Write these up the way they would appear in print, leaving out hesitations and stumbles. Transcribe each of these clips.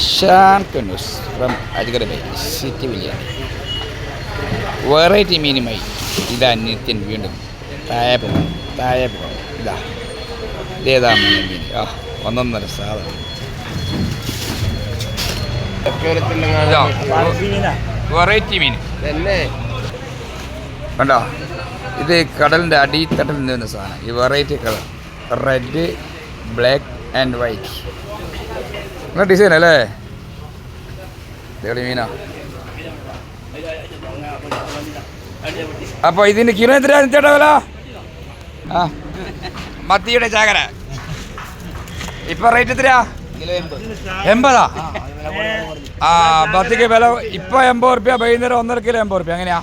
Shaan Kunnus from Ajgar by city biryani. Variety മീനുമായി ഇതാ നിത്യൻ വീണ്ടും താഴെ പോകണം. ഇതാ ഇതേതാ മീൻ. ഒന്നൊന്നര സാധനം. വെറൈറ്റി മീൻ കണ്ടോ. ഇത് കടലിൻ്റെ അടിത്തട്ടിൽ നിന്ന് സാധനം. ഈ variety colour red, black and white. നല്ല ഡിസൈൻ അല്ലേ? മീനാ. അപ്പോൾ ഇതിന് കിലോ എത്രയാ ചേട്ടാ വില? മത്തിയുടെ ചാകര ഇപ്പം റേറ്റ് എത്രയാ? 80. മത്തിക്ക് വില ഇപ്പം 80 റുപ്യ, വൈകുന്നേരം 1.5 കിലോ 80 റുപ്യ. അങ്ങനെയാ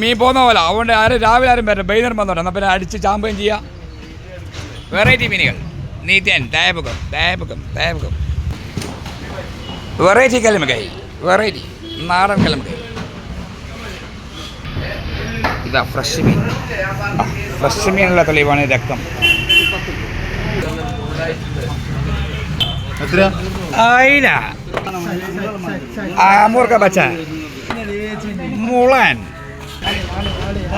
മീൻ പോകുന്ന പോലെ. അതുകൊണ്ട് രാവിലെ ആരും വരണം, വൈകുന്നേരം വന്നോട്ടെ. എന്നാൽ പിന്നെ അടിച്ച് ചാമ്പയും ചെയ്യാം. വെറൈറ്റി മീനുകൾ നീത്യൻ തായപ്പുകം. വെറൈറ്റി കല്ലുമക്കായി, വെറൈറ്റി നാടൻ കല്ലുമക്കായി. ഇതാ ഫ്രഷ് മീനുള്ള തെളിവാണ് രക്തം. അയില, ആമൂർക്ക പച്ച, മുളൻ,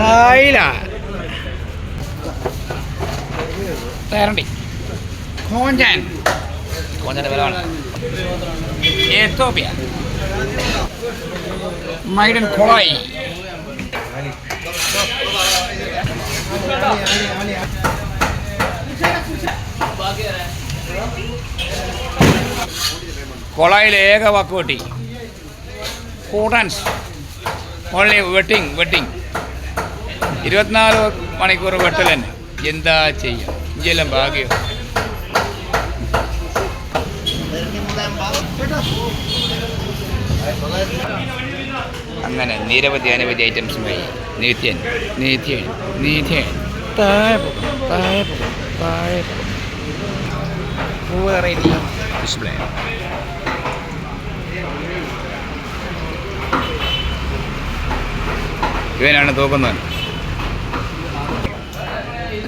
അയില, തേരണ്ടി, കോഞ്ചൻ്റെ വില എത്തോപ്യ, മൈഡൻ കൊളായി, കൊളായിലെ ഏക വാക്കുവെട്ടി കൂട്ടൻസ് ഓൺലി വെട്ടിങ് 24 മണിക്കൂർ വെട്ടൽ തന്നെ. എന്താ ചെയ്യുക, ഇഞ്ചെല്ലാം ഭാഗ്യം. അങ്ങനെ നിരവധി ഐറ്റംസുമായി നീത്യൻ വെറൈറ്റി ഡിസ്പ്ലേ. ഇവനാണ് തൂക്കുന്നത്.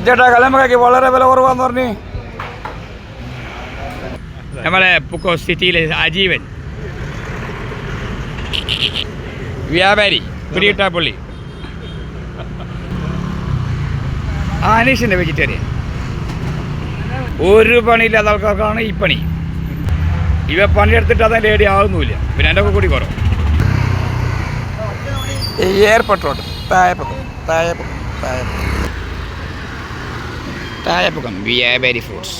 ചേട്ടാ കലമ്പക്കാക്ക് വളരെ വില കുറവാന്ന് പറഞ്ഞ് നമ്മളെ പൂക്കോ സിറ്റിയിലെ അജീവൻ വ്യാപാരി പിടികിട്ടാപ്പള്ളി അനീഷിൻ്റെ വെജിറ്റേറിയൻ. ഒരു പണിയില്ലാത്ത ആൾക്കാർക്കാണ് ഈ പണി. ഇവ പണിയെടുത്തിട്ട് അതിൻ്റെ റെഡി ആകുന്നില്ല. പിന്നെ എൻ്റെ ഒക്കെ കൂടി കുറവ്. എയർപോർട്ട് റോഡ് തായപ്പക്കം വ്യാപാരി ഫുഡ്സ്.